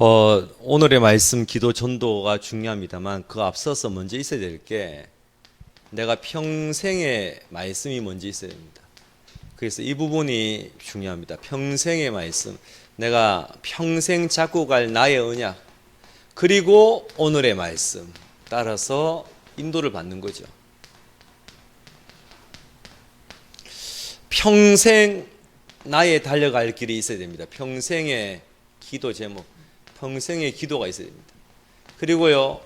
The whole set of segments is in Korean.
오늘의 말씀 기도 전도가 중요합니다만 그 앞서서 먼저 있어야 될 게 내가 평생의 말씀이 먼저 있어야 됩니다. 그래서 이 부분이 중요합니다. 평생의 말씀, 내가 평생 잡고 갈 나의 언약, 그리고 오늘의 말씀 따라서 인도를 받는 거죠. 평생 나의 달려갈 길이 있어야 됩니다. 평생의 기도 제목, 평생의 기도가 있어야 됩니다. 그리고요,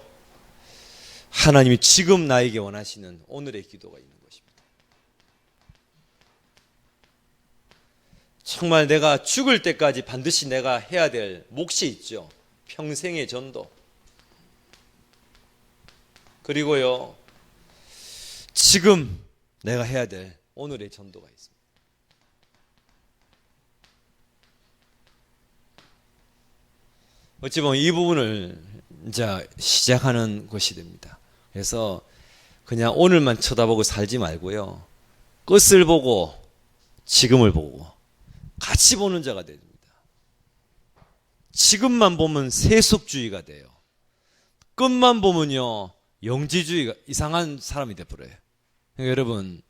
하나님이 지금 나에게 원하시는 오늘의 기도가 있는 것입니다. 정말 내가 죽을 때까지 반드시 내가 해야 될 몫이 있죠. 평생의 전도. 그리고요, 지금 내가 해야 될 오늘의 전도가 있습니다. 어찌 보면 이 부분을 이제 시작하는 것이 됩니다. 그래서 그냥 오늘만 쳐다보고 살지 말고요, 끝을 보고 지금을 보고 같이 보는 자가 됩니다. 지금만 보면 세속주의가 돼요. 끝만 보면요, 영지주의가 이상한 사람이 돼버려요. 그러니까 여러분,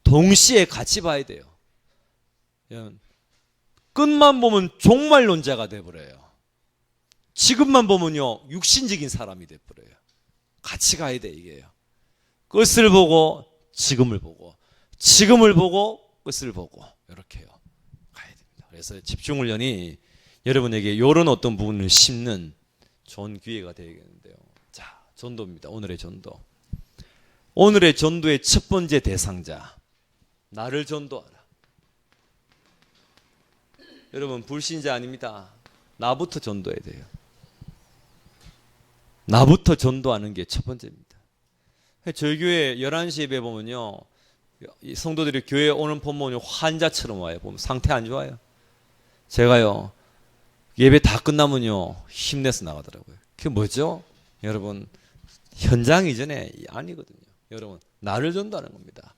동시에 같이 봐야 돼요. 끝만 보면 종말론자가 돼버려요. 지금만 보면요, 육신적인 사람이 돼버려요. 같이 가야 돼, 이게요. 끝을 보고 지금을 보고, 지금을 보고 끝을 보고, 이렇게요 가야 됩니다. 그래서 집중훈련이 여러분에게 이런 어떤 부분을 심는 좋은 기회가 되겠는데요. 자, 전도입니다. 오늘의 전도. 오늘의 전도의 첫 번째 대상자, 나를 전도하라. 여러분, 불신자 아닙니다. 나부터 전도해야 돼요. 나부터 전도하는 게 첫 번째입니다. 저희 교회 11시 예배 보면요, 성도들이 교회에 오는 보면 환자처럼 와요. 보면 상태 안 좋아요. 제가요, 예배 다 끝나면요, 힘내서 나가더라고요. 그게 뭐죠? 여러분, 현장 이전에 아니거든요. 여러분, 나를 전도하는 겁니다.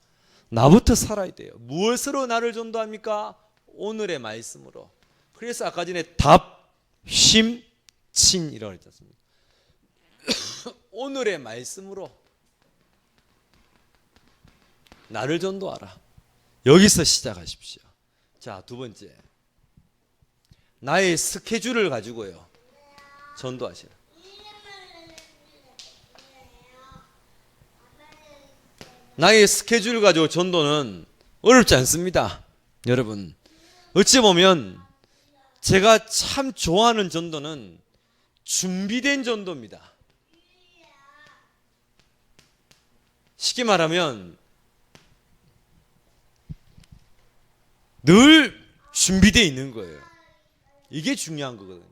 나부터 살아야 돼요. 무엇으로 나를 전도합니까? 오늘의 말씀으로. 그래서 아까 전에 답, 쉼, 친이라고 했지 않습니까? 오늘의 말씀으로 나를 전도하라. 여기서 시작하십시오. 자, 두 번째, 나의 스케줄을 가지고요 전도하시라. 나의 스케줄을 가지고 전도는 어렵지 않습니다. 여러분, 어찌 보면 제가 참 좋아하는 전도는 준비된 전도입니다. 쉽게 말하면 늘 준비되어 있는 거예요. 이게 중요한 거거든요.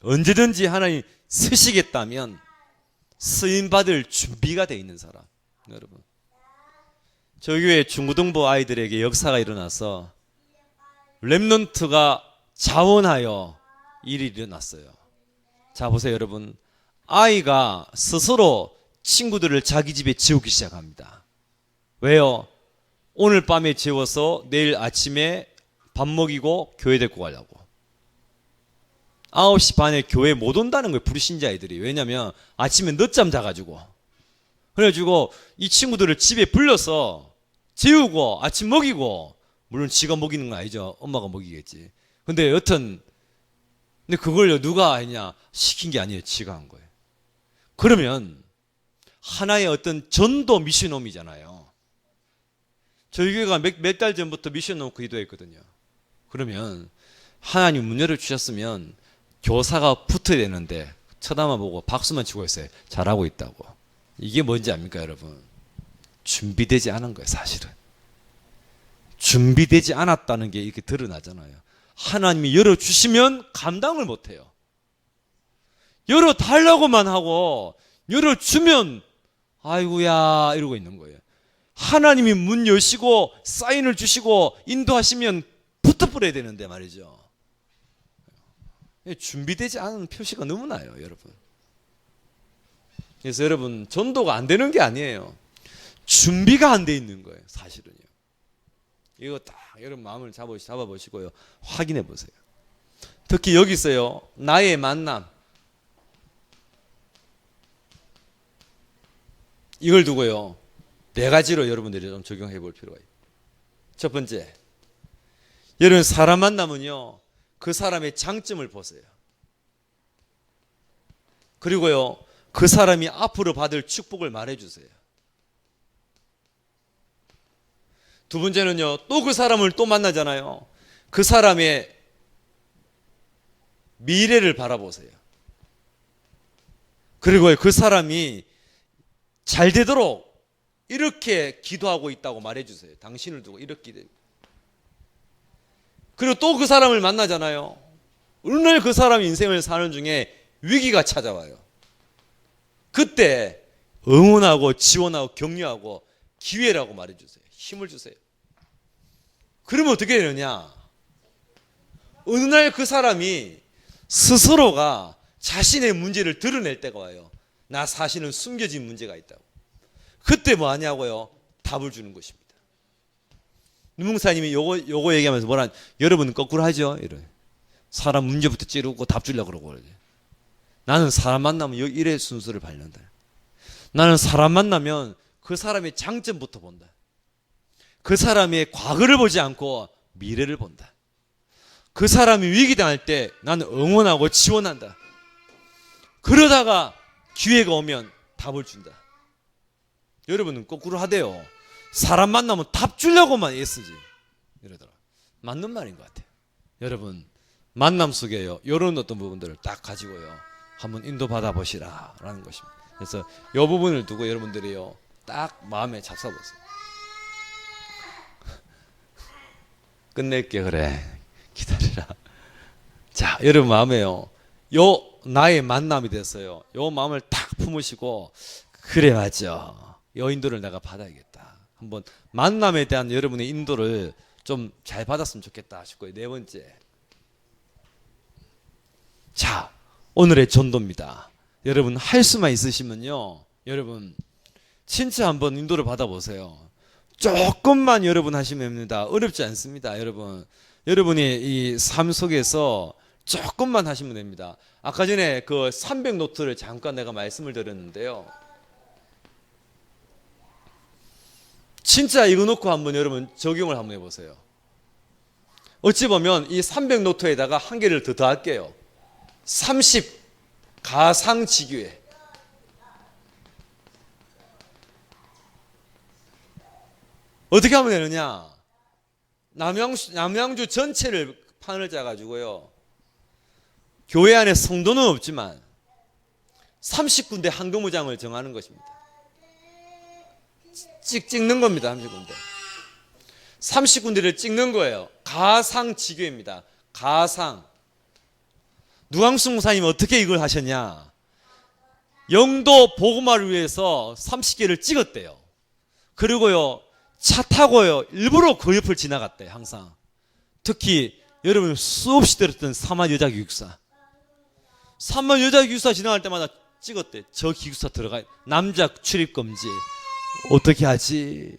언제든지 하나님 쓰시겠다면 쓰임받을 준비가 되어 있는 사람. 여러분, 저희 교회 중고등부 아이들에게 역사가 일어나서 렘넌트가 자원하여 일이 일어났어요. 자, 보세요 여러분, 아이가 스스로 친구들을 자기 집에 재우기 시작합니다. 왜요? 오늘 밤에 재워서 내일 아침에 밥 먹이고 교회 데리고 가려고. 9시 반에 교회 못 온다는 거예요, 불신자 아이들이. 왜냐면 아침에 늦잠 자가지고. 그래가지고 이 친구들을 집에 불러서 재우고 아침 먹이고, 물론 지가 먹이는 건 아니죠. 엄마가 먹이겠지. 근데 여튼, 근데 그걸 누가 했냐? 시킨 게 아니에요. 지가 한 거예요. 그러면 하나의 어떤 전도 미션홈이잖아요. 저희 교회가 몇 달 전부터 미션홈 기도했거든요. 그러면 하나님 문 열어주셨으면 교사가 붙어야 되는데 쳐다만 보고 박수만 치고 있어요. 잘하고 있다고. 이게 뭔지 압니까 여러분? 준비되지 않은 거예요. 사실은 준비되지 않았다는 게 이렇게 드러나잖아요. 하나님이 열어주시면 감당을 못해요. 열어달라고만 하고 열어주면 아이고야 이러고 있는 거예요. 하나님이 문 여시고 사인을 주시고 인도하시면 붙어버려야 되는데 말이죠. 준비되지 않은 표시가 너무 나요, 여러분. 그래서 여러분, 전도가 안 되는 게 아니에요. 준비가 안 돼 있는 거예요, 사실은요. 이거 딱 여러분 마음을 잡아보시고요, 확인해 보세요. 특히 여기 있어요. 나의 만남. 이걸 두고요. 네 가지로 여러분들이 좀 적용해 볼 필요가 있어요. 첫 번째, 여러분 사람 만나면요, 그 사람의 장점을 보세요. 그리고요, 그 사람이 앞으로 받을 축복을 말해주세요. 두 번째는요, 또 그 사람을 또 만나잖아요. 그 사람의 미래를 바라보세요. 그리고 그 사람이 잘 되도록 이렇게 기도하고 있다고 말해주세요. 당신을 두고 이렇게 기도해요. 그리고 또 그 사람을 만나잖아요. 어느 날 그 사람 인생을 사는 중에 위기가 찾아와요. 그때 응원하고 지원하고 격려하고 기회라고 말해주세요. 힘을 주세요. 그러면 어떻게 되느냐? 어느 날 그 사람이 스스로가 자신의 문제를 드러낼 때가 와요. 나 사실은 숨겨진 문제가 있다고. 그때 뭐 하냐고요? 답을 주는 것입니다. 누뭉사님이 요거 얘기하면서 뭐라, 여러분은 거꾸로 하죠? 이래. 사람 문제부터 찌르고 답 주려고 그러고 그러지. 나는 사람 만나면 이래 순서를 밟는다. 나는 사람 만나면 그 사람의 장점부터 본다. 그 사람의 과거를 보지 않고 미래를 본다. 그 사람이 위기당할 때 나는 응원하고 지원한다. 그러다가 기회가 오면 답을 준다. 여러분은 거꾸로 하대요. 사람 만나면 답 주려고만 애쓰지. 이러더라. 맞는 말인 것 같아요. 여러분, 만남 속에요, 이런 어떤 부분들을 딱 가지고요, 한번 인도받아 보시라 라는 것입니다. 그래서 이 부분을 두고 여러분들이요, 딱 마음에 잡숴보세요. 끝낼게. 그래, 기다리라. 자, 여러분 마음에요, 요 나의 만남이 됐어요. 요 마음을 딱 품으시고, 그래 맞죠, 요 인도를 내가 받아야겠다. 한번 만남에 대한 여러분의 인도를 좀 잘 받았으면 좋겠다 싶고요. 네 번째, 자, 오늘의 전도입니다. 여러분 할 수만 있으시면요, 여러분 진짜 한번 인도를 받아보세요. 조금만 여러분 하시면 됩니다. 어렵지 않습니다. 여러분이 이 삶 속에서 조금만 하시면 됩니다. 아까 전에 그 300노트를 잠깐 내가 말씀을 드렸는데요, 진짜 이거 놓고 한번 여러분 적용을 한번 해보세요. 어찌 보면 이 300노트에다가 한 개를 더 더할게요. 30 가상지교회. 어떻게 하면 되느냐? 남양주 전체를 판을 짜가지고요, 교회 안에 성도는 없지만 30군데 한거무장을 정하는 것입니다. 찍는 겁니다. 30군데. 30군데를 찍는 거예요. 가상지교회입니다. 가상. 누광수 목사님 어떻게 이걸 하셨냐? 영도 복음화를 위해서 30개를 찍었대요. 그리고요, 차 타고요, 일부러 그 옆을 지나갔대요. 항상. 특히 여러분 수없이 들었던 사만 여자 기숙사. 사만 여자 기숙사 지나갈 때마다 찍었대. 저 기숙사 들어가, 남자 출입 금지. 어떻게 하지?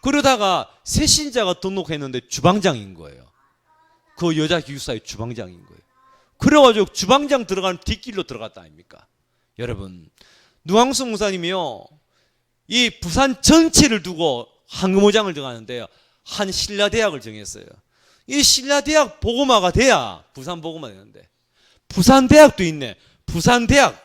그러다가 새 신자가 등록했는데 주방장인 거예요. 그 여자 기숙사의 주방장인 거예요. 그래가지고 주방장 들어가는 뒷길로 들어갔다 아닙니까? 여러분, 누광수 목사님이요, 이 부산 전체를 두고 한금호장을 정하는데요, 한 신라대학을 정했어요. 이 신라대학 복음화가 돼야 부산 복음화 되는데, 부산대학도 있네. 부산대학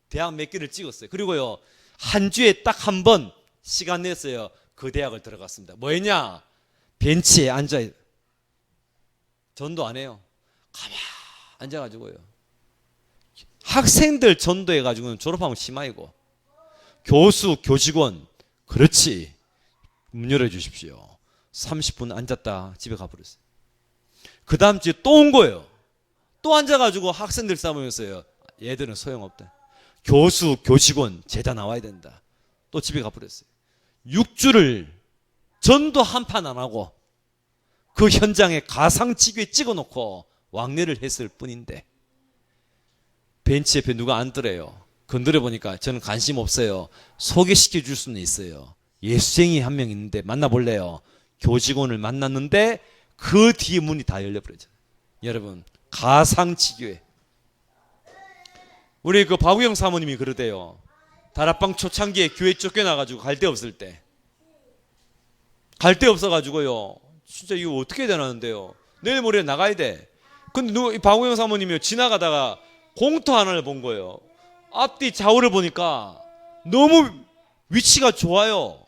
대학 몇 개를 찍었어요. 그리고요, 한 주에 딱 한 번 시간 냈어요. 그 대학을 들어갔습니다. 뭐 했냐? 벤치에 앉아, 전도 안 해요. 가만 앉아가지고요, 학생들 전도해가지고는 졸업하면 심하이고, 교수, 교직원, 그렇지, 문 열어주십시오. 30분 앉았다 집에 가버렸어요. 그 다음 주에 또 온 거예요. 또 앉아가지고 학생들 싸우면서요, 얘들은 소용없다. 교수, 교직원, 제자 나와야 된다. 또 집에 가버렸어요. 6주를 전도 한 판 안 하고 그 현장에 가상지교에 찍어놓고 왕래를 했을 뿐인데, 벤치 옆에 누가 앉더래요. 건드려 보니까 저는 관심 없어요. 소개시켜 줄 수는 있어요. 예수쟁이 한 명 있는데 만나볼래요? 교직원을 만났는데 그 뒤에 문이 다 열려버렸죠. 여러분, 가상치교회. 우리 그 박우영 사모님이 그러대요. 다락방 초창기에 교회 쫓겨나가지고 갈 데 없을 때, 갈 데 없어가지고요, 진짜 이거 어떻게 해야 되나는데요, 내일 모레 나가야 돼. 근데 이 박우영 사모님이 지나가다가 공터 하나를 본 거예요. 앞뒤 좌우를 보니까 너무 위치가 좋아요.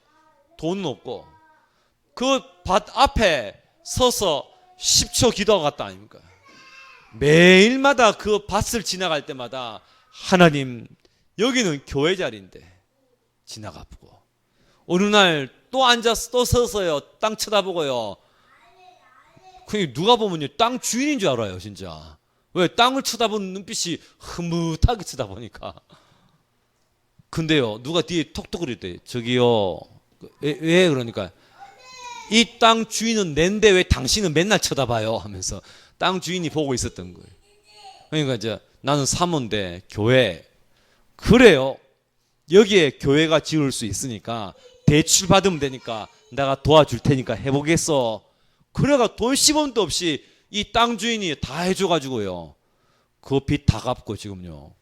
돈은 없고 그 밭 앞에 서서 10초 기도하고 갔다 아닙니까? 매일마다 그 밭을 지나갈 때마다 하나님, 여기는 교회 자리인데 지나가 보고, 어느 날 또 앉아서 또 서서요, 땅 쳐다보고요. 그 누가 보면요, 땅 주인인 줄 알아요, 진짜. 왜? 땅을 쳐다보는 눈빛이 흐뭇하게 쳐다보니까. 근데요, 누가 뒤에 톡톡 그랬대. 저기요, 왜 그러니까, 이 땅 주인은 낸데 왜 당신은 맨날 쳐다봐요? 하면서 땅 주인이 보고 있었던 거예요. 그러니까 이제 나는 사모인데 교회, 그래요, 여기에 교회가 지을 수 있으니까 대출 받으면 되니까 내가 도와줄 테니까 해보겠어. 그래가 돈 10원도 없이 이 땅 주인이 다 해줘가지고요, 그 빚 다 갚고 지금요.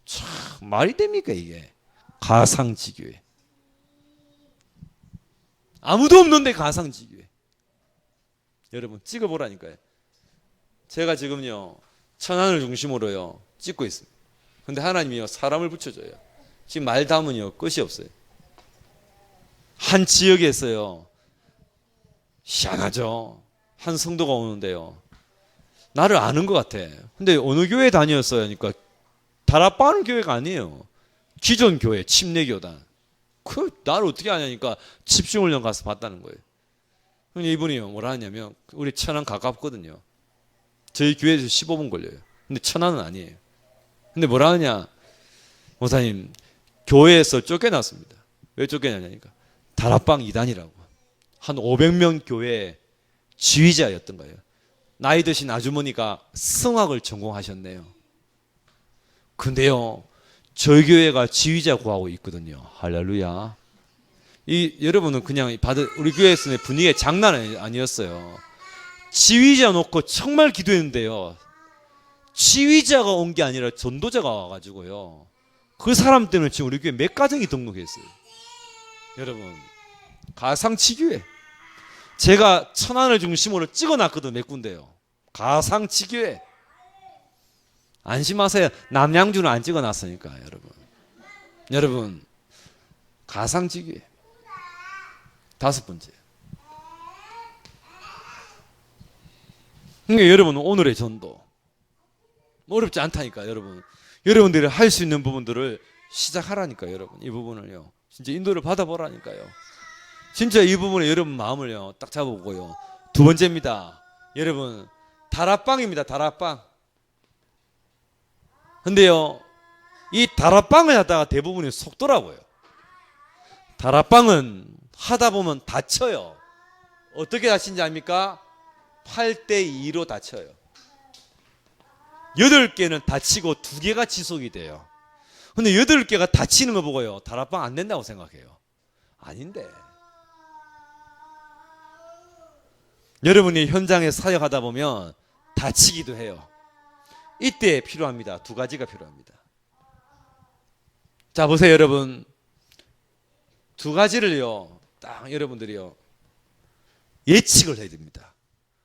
참 말이 됩니까 이게? 가상지교회. 아무도 없는데 가상지교회. 여러분 찍어보라니까요. 제가 지금요 천안을 중심으로요 찍고 있습니다. 근데 하나님이요 사람을 붙여줘요. 지금 말 담은요 끝이 없어요. 한 지역에서요, 희한하죠, 한 성도가 오는데요, 나를 아는 것 같아. 근데 어느 교회 다녔어요 하니까 다락방 교회가 아니에요. 기존 교회 침례교단. 그 나를 어떻게 아냐니까 집중훈련 가서 봤다는 거예요. 근데 이분이요 뭐라 하냐면, 우리 천안 가깝거든요. 저희 교회에서 15분 걸려요. 근데 천안은 아니에요. 근데 뭐라 하냐, 목사님 교회에서 쫓겨났습니다. 왜 쫓겨나냐니까 다락방 2단이라고 한 500명 교회 지휘자였던 거예요. 나이 드신 아주머니가 성악을 전공하셨네요. 근데요 저희 교회가 지휘자 구하고 있거든요. 할렐루야. 여러분은 그냥 우리 교회에서는 분위기가 장난 아니었어요. 지휘자 놓고 정말 기도했는데요, 지휘자가 온 게 아니라 전도자가 와가지고요, 그 사람 때문에 지금 우리 교회 몇 가정이 등록했어요. 여러분 가상치교회. 제가 천안을 중심으로 찍어놨거든, 몇 군데요. 가상치교회. 안심하세요, 남양주는 안 찍어놨으니까. 여러분 가상치교회. 5번째. 그러니까 여러분 오늘의 전도 어렵지 않다니까. 여러분들이 할 수 있는 부분들을 시작하라니까. 여러분 이 부분을요 진짜 인도를 받아보라니까요. 진짜 이 부분에 여러분 마음을요 딱 잡아보고요. 2번째입니다. 여러분 다락방입니다. 다락방. 근데요 이 다락방을 하다가 대부분이 속더라고요. 다락방은 하다 보면 다쳐요. 어떻게 다친지 압니까? 8대2로 다쳐요. 8개는 다치고 2개가 지속이 돼요. 근데 8개가 다치는 거 보고요, 다락방 안 된다고 생각해요. 아닌데. 여러분이 현장에 사역하다 보면 다치기도 해요. 이때 필요합니다. 2가지가 필요합니다. 자 보세요 여러분, 2가지를요 딱 여러분들이요 예측을 해야 됩니다.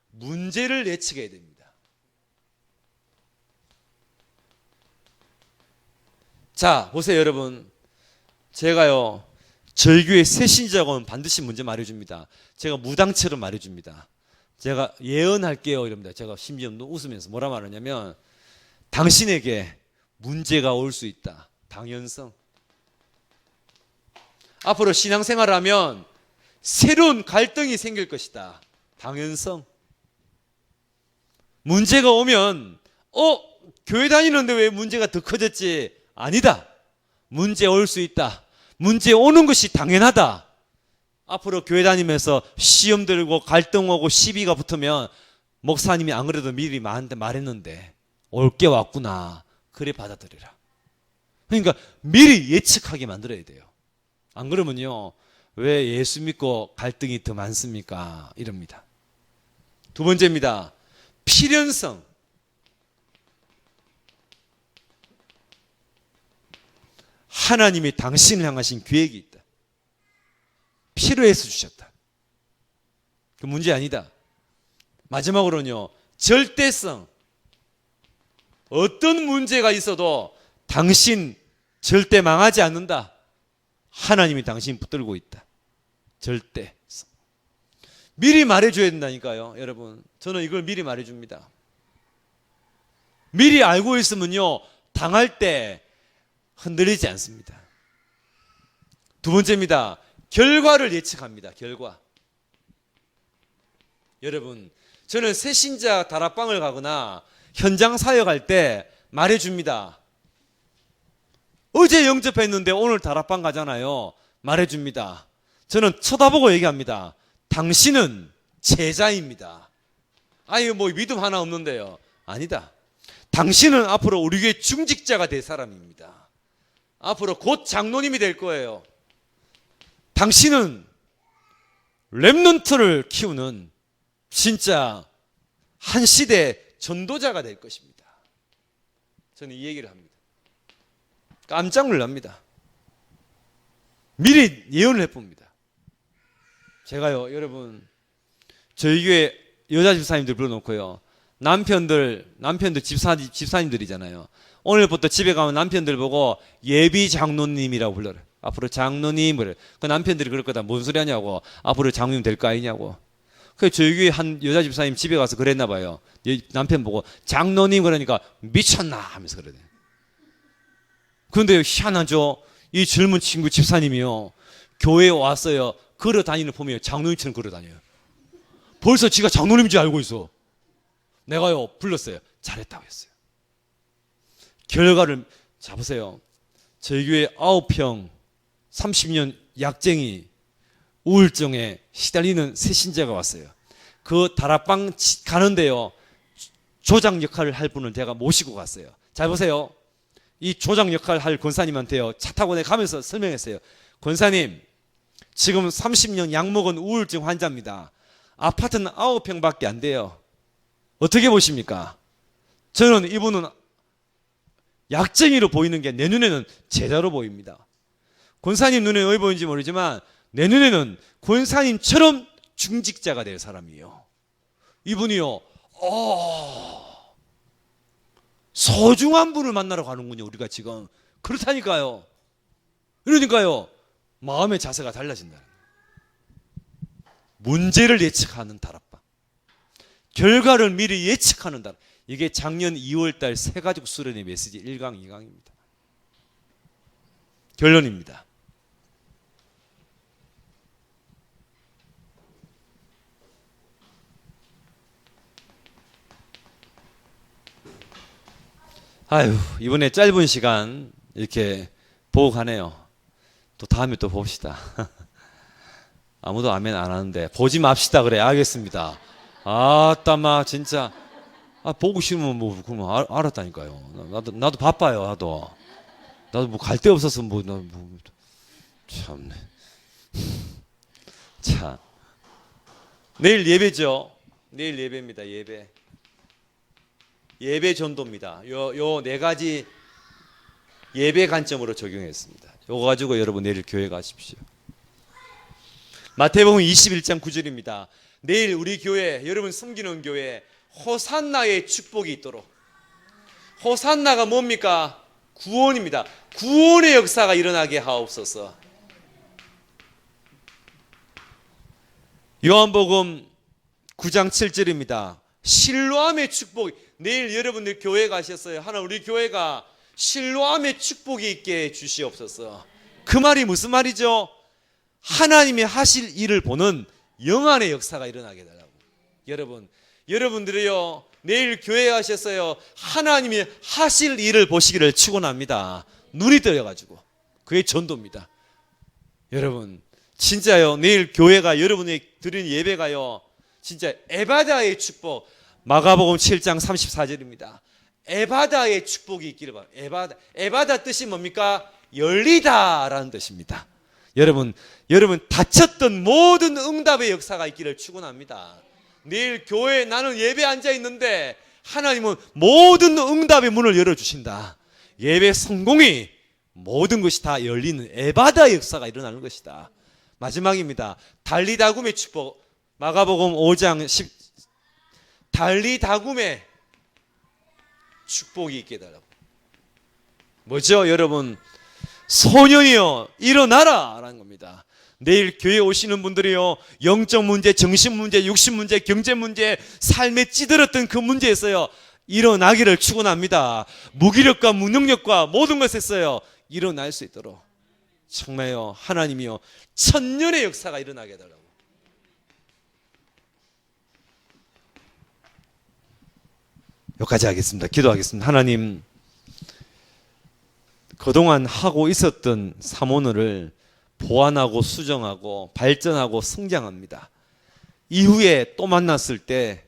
문제를 예측해야 됩니다. 자 보세요 여러분, 제가요 저희 교회 새신자고는 반드시 문제 말해줍니다. 제가 무당처럼 말해줍니다. 제가 예언할게요 이럽니다. 제가 심지어 웃으면서 뭐라 말하냐면, 당신에게 문제가 올 수 있다. 당연성. 앞으로 신앙생활을 하면 새로운 갈등이 생길 것이다. 당연성. 문제가 오면 교회 다니는데 왜 문제가 더 커졌지? 아니다. 문제 올 수 있다. 문제 오는 것이 당연하다. 앞으로 교회 다니면서 시험 들고 갈등 오고 시비가 붙으면, 목사님이 안 그래도 미리 나한테 말했는데 올 게 왔구나. 그래 받아들여라. 그러니까 미리 예측하게 만들어야 돼요. 안 그러면요 왜 예수 믿고 갈등이 더 많습니까? 이럽니다. 2번째입니다. 필연성. 하나님이 당신을 향하신 계획이 있다. 필요해서 주셨다. 그 문제 아니다. 마지막으로는요, 절대성. 어떤 문제가 있어도 당신 절대 망하지 않는다. 하나님이 당신 붙들고 있다. 절대성. 미리 말해줘야 된다니까요, 여러분. 저는 이걸 미리 말해줍니다. 미리 알고 있으면요, 당할 때 흔들리지 않습니다. 두 번째입니다. 결과를 예측합니다. 결과. 여러분, 저는 새신자 다락방을 가거나 현장 사역할 때 말해줍니다. 어제 영접했는데 오늘 다락방 가잖아요. 말해줍니다. 저는 쳐다보고 얘기합니다. 당신은 제자입니다. 아유, 뭐 믿음 하나 없는데요. 아니다. 당신은 앞으로 우리 교회 중직자가 될 사람입니다. 앞으로 곧 장로님이 될 거예요. 당신은 렘넌트를 키우는 진짜 한 시대 전도자가 될 것입니다. 저는 이 얘기를 합니다. 깜짝 놀랍니다. 미리 예언을 해봅니다. 제가요, 여러분, 저희 교회 여자 집사님들 불러놓고요, 남편들 집사님들이잖아요. 오늘부터 집에 가면 남편들 보고 예비 장로님이라고 불러요. 앞으로 장로님을. 그 남편들이 그럴 거다. 뭔 소리 하냐고. 앞으로 장로님 될 거 아니냐고. 그래서 저희 교회 한 여자 집사님 집에 가서 그랬나 봐요. 남편 보고 장로님 그러니까 미쳤나 하면서 그러네. 그런데 희한하죠. 이 젊은 친구 집사님이요, 교회에 왔어요. 걸어 다니는 보면 장로님처럼 걸어 다녀요. 벌써 지가 장로님인 줄 알고 있어. 내가요 불렀어요. 잘했다고 했어요. 결과를 잡으세요. 저희 교회 9평 30년 약쟁이 우울증에 시달리는 새신자가 왔어요. 그 다락방 가는데요, 조장 역할을 할 분을 제가 모시고 갔어요. 잘 보세요. 이 조장 역할을 할 권사님한테요, 차 타고 내가 가면서 설명했어요. 권사님, 지금 30년 약 먹은 우울증 환자입니다. 아파트는 9평밖에 안 돼요. 어떻게 보십니까? 저는 이분은 약쟁이로 보이는 게 내 눈에는 제자로 보입니다. 권사님 눈에 어디 보이는지 모르지만 내 눈에는 권사님처럼 중직자가 될 사람이에요. 이분이요, 소중한 분을 만나러 가는군요. 우리가 지금 그렇다니까요. 그러니까요, 마음의 자세가 달라진다. 문제를 예측하는 다락방, 결과를 미리 예측하는 다락방. 이게 작년 2월달 새가족 수련회 메시지 1강 2강입니다. 결론입니다. 아유, 이번에 짧은 시간 이렇게 보고 가네요. 또 다음에 또 봅시다. 아무도 아멘 안 하는데 보지 맙시다 그래. 알겠습니다. 아따마 진짜. 보고 싶으면 뭐 그러면 알았다니까요. 나도 바빠요. 나도 뭐 갈 데 없어서 참네. 참. 내일 예배죠. 내일 예배입니다. 예배 전도입니다. 요 네 가지 예배 관점으로 적용했습니다. 요거 가지고 여러분 내일 교회 가십시오. 마태복음 21장 9절입니다. 내일 우리 교회, 여러분 섬기는 교회 호산나의 축복이 있도록. 호산나가 뭡니까? 구원입니다. 구원의 역사가 일어나게 하옵소서. 요한복음 9장 7절입니다. 실로암의 축복. 내일 여러분들 교회 가셨어요. 하나 우리 교회가 실로암의 축복이 있게 주시옵소서. 그 말이 무슨 말이죠? 하나님이 하실 일을 보는 영안의 역사가 일어나게 해달라고. 여러분들이요, 내일 교회 가셨어요. 하나님이 하실 일을 보시기를 축원합니다. 눈이 떠여가지고. 그게 전도입니다. 여러분 진짜요, 내일 교회가 여러분이 드리는 예배가요, 진짜 에바다의 축복. 마가복음 7장 34절입니다. 에바다의 축복이 있기를 바랍니다. 에바다 뜻이 뭡니까? 열리다라는 뜻입니다. 여러분 닫혔던 모든 응답의 역사가 있기를 축원합니다. 내일 교회에 나는 예배 앉아 있는데 하나님은 모든 응답의 문을 열어주신다. 예배 성공이 모든 것이 다 열리는 에바다 역사가 일어나는 것이다. 마지막입니다. 달리다굼의 축복. 마가복음 5장 10 달리다굼의 축복이 있게 해달라고. 뭐죠, 여러분? 소년이여 일어나라 라는 겁니다. 내일 교회 오시는 분들이요, 영적 문제, 정신 문제, 육신 문제, 경제 문제, 삶에 찌들었던 그 문제에서요 일어나기를 축원합니다. 무기력과 무능력과 모든 것에서요 일어날 수 있도록 정말요 하나님이요 천년의 역사가 일어나게 해달라고. 여기까지 하겠습니다. 기도하겠습니다. 하나님, 그동안 하고 있었던 사모노를 보완하고 수정하고 발전하고 성장합니다. 이후에 또 만났을 때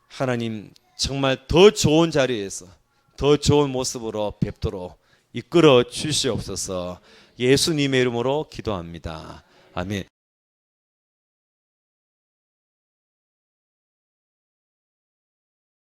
하나님 정말 더 좋은 자리에서 더 좋은 모습으로 뵙도록 이끌어 주시옵소서. 예수님의 이름으로 기도합니다. 아멘.